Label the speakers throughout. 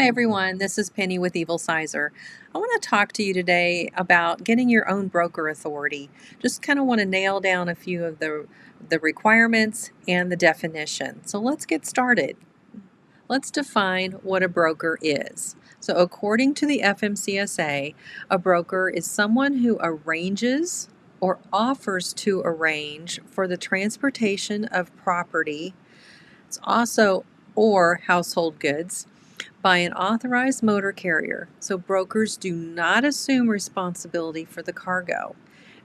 Speaker 1: Hi everyone, this is Penny with Evilsizor. I want to talk to you today about getting your own broker authority. Just kind of want to nail down a few of the requirements and the definition. So let's get started. Let's define what a broker is. So according to the FMCSA, a broker is someone who arranges or offers to arrange for the transportation of property. It's also or household goods by an authorized motor carrier. So brokers do not assume responsibility for the cargo,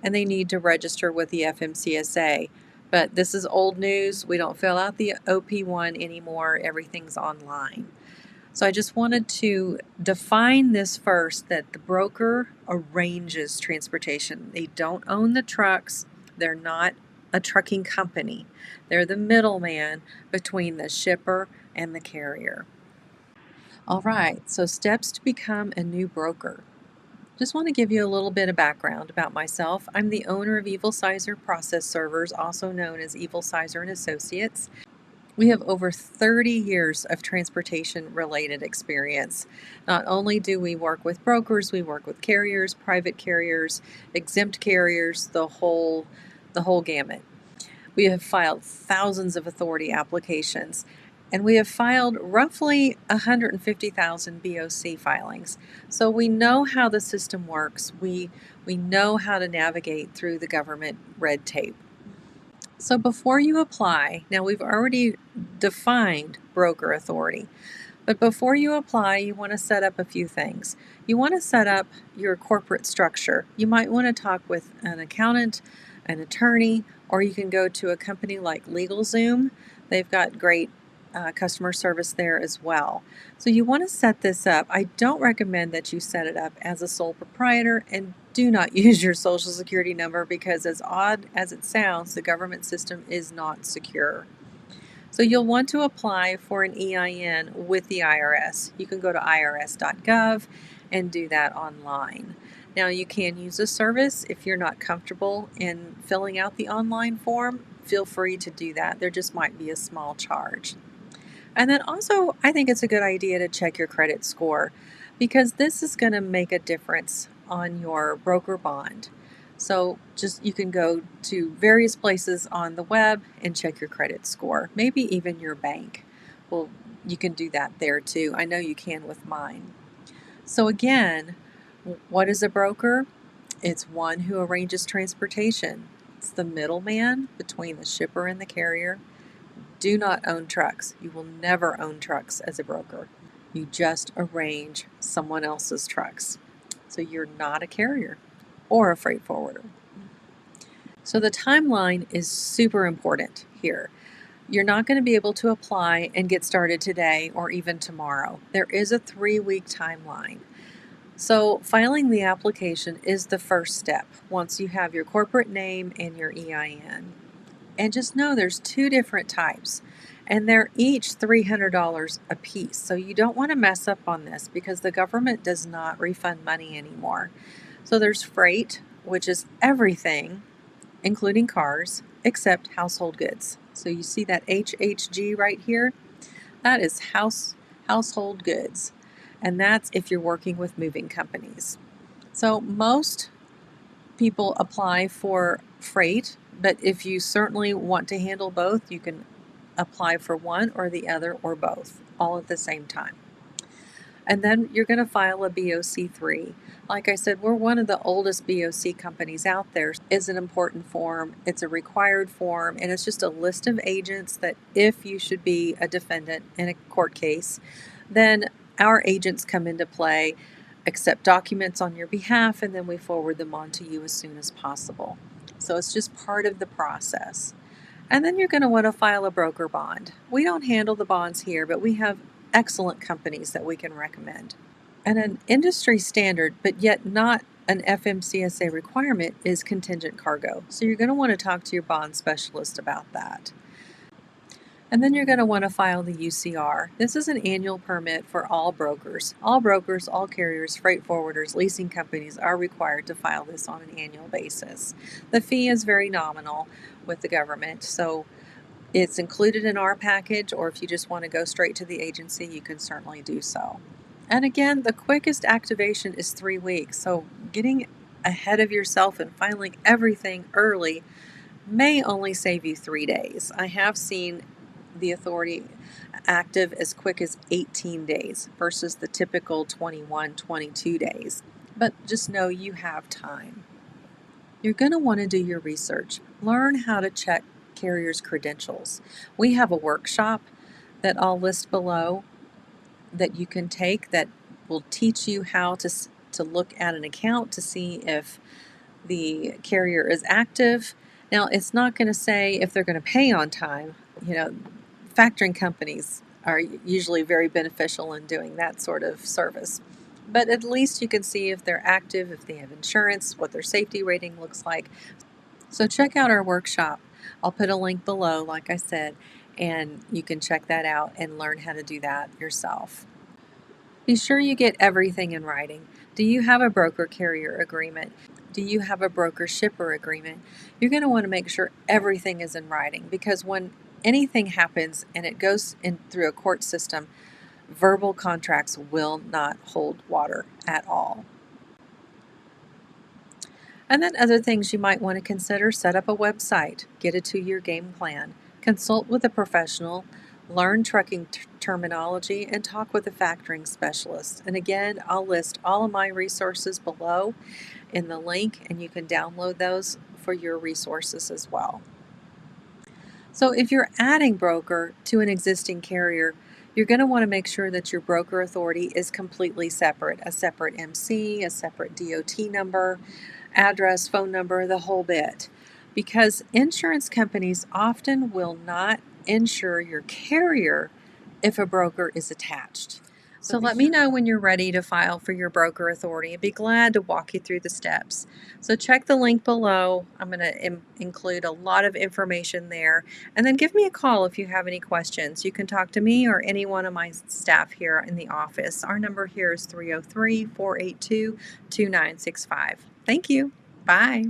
Speaker 1: and they need to register with the FMCSA. But this is old news. We don't fill out the OP1 anymore. Everything's online. So I just wanted to define this first, that the broker arranges transportation. They don't own the trucks. They're not a trucking company. They're the middleman between the shipper and the carrier. All right, so steps to become a new broker. Just want to give you a little bit of background about myself. I'm the owner of Evilsizor Process Servers, also known as Evilsizor and Associates. We have over 30 years of transportation related experience. Not only do we work with brokers, we work with carriers, private carriers, exempt carriers, the whole gamut. We have filed thousands of authority applications, and we have filed roughly 150,000 BOC filings. So we know how the system works. We know how to navigate through the government red tape. So before you apply, now we've already defined broker authority, but before you apply, you want to set up a few things. You want to set up your corporate structure. You might want to talk with an accountant, an attorney, or you can go to a company like LegalZoom. They've got great customer service there as well. So you want to set this up. I don't recommend that you set it up as a sole proprietor, and do not use your social security number, because as odd as it sounds, the government system is not secure. So you'll want to apply for an EIN with the IRS. You can go to irs.gov and do that online. Now you can use a service. If you're not comfortable in filling out the online form, feel free to do that. There just might be a small charge. And then also, I think it's a good idea to check your credit score, because this is going to make a difference on your broker bond. So you can go to various places on the web and check your credit score, maybe even your bank. Well, you can do that there too. I know you can with mine. So again, what is a broker? It's one who arranges transportation. It's the middleman between the shipper and the carrier. Do not own trucks. You will never own trucks as a broker. You just arrange someone else's trucks. So you're not a carrier or a freight forwarder. So the timeline is super important here. You're not going to be able to apply and get started today or even tomorrow. There is a 3-week timeline. So filing the application is the first step once you have your corporate name and your EIN. And just know there's 2 different types, and they're each $300 a piece. So you don't want to mess up on this, because the government does not refund money anymore. So there's freight, which is everything, including cars, except household goods. So you see that HHG right here? That is household goods. And that's if you're working with moving companies. So most people apply for freight, but if you certainly want to handle both, you can apply for one or the other or both, all at the same time. And then you're going to file a BOC3. Like I said, we're one of the oldest BOC companies out there. It's an important form, it's a required form, and it's just a list of agents that if you should be a defendant in a court case, then our agents come into play, accept documents on your behalf, and then we forward them on to you as soon as possible. So it's just part of the process. And then you're going to want to file a broker bond. We don't handle the bonds here, but we have excellent companies that we can recommend. And an industry standard, but yet not an FMCSA requirement, is contingent cargo. So you're going to want to talk to your bond specialist about that. And then you're going to want to file the UCR. This is an annual permit for all brokers. All brokers, all carriers, freight forwarders, leasing companies are required to file this on an annual basis. The fee is very nominal with the government, so it's included in our package, or if you just want to go straight to the agency, you can certainly do so. And again, the quickest activation is 3 weeks. So getting ahead of yourself and filing everything early may only save you 3 days. I have seen the authority active as quick as 18 days versus the typical 21, 22 days. But just know you have time. You're going to want to do your research. Learn how to check carriers' credentials. We have a workshop that I'll list below that you can take that will teach you how to look at an account to see if the carrier is active. Now, it's not going to say if they're going to pay on time. You know, factoring companies are usually very beneficial in doing that sort of service. But at least you can see if they're active, if they have insurance, what their safety rating looks like. So check out our workshop. I'll put a link below, like I said, and you can check that out and learn how to do that yourself. Be sure you get everything in writing. Do you have a broker carrier agreement? Do you have a broker shipper agreement? You're going to want to make sure everything is in writing because when anything happens and it goes in through a court system, verbal contracts will not hold water at all. And then other things you might want to consider: set up a website, get a 2-year game plan, consult with a professional, learn trucking terminology, and talk with a factoring specialist. And again, I'll list all of my resources below in the link, and you can download those for your resources as well. So if you're adding broker to an existing carrier, you're going to want to make sure that your broker authority is completely separate, a separate MC, a separate DOT number, address, phone number, the whole bit. Because insurance companies often will not insure your carrier if a broker is attached. So let me know when you're ready to file for your broker authority. I'd be glad to walk you through the steps. So check the link below. I'm going to include a lot of information there. And then give me a call if you have any questions. You can talk to me or any one of my staff here in the office. Our number here is 303-482-2965. Thank you. Bye.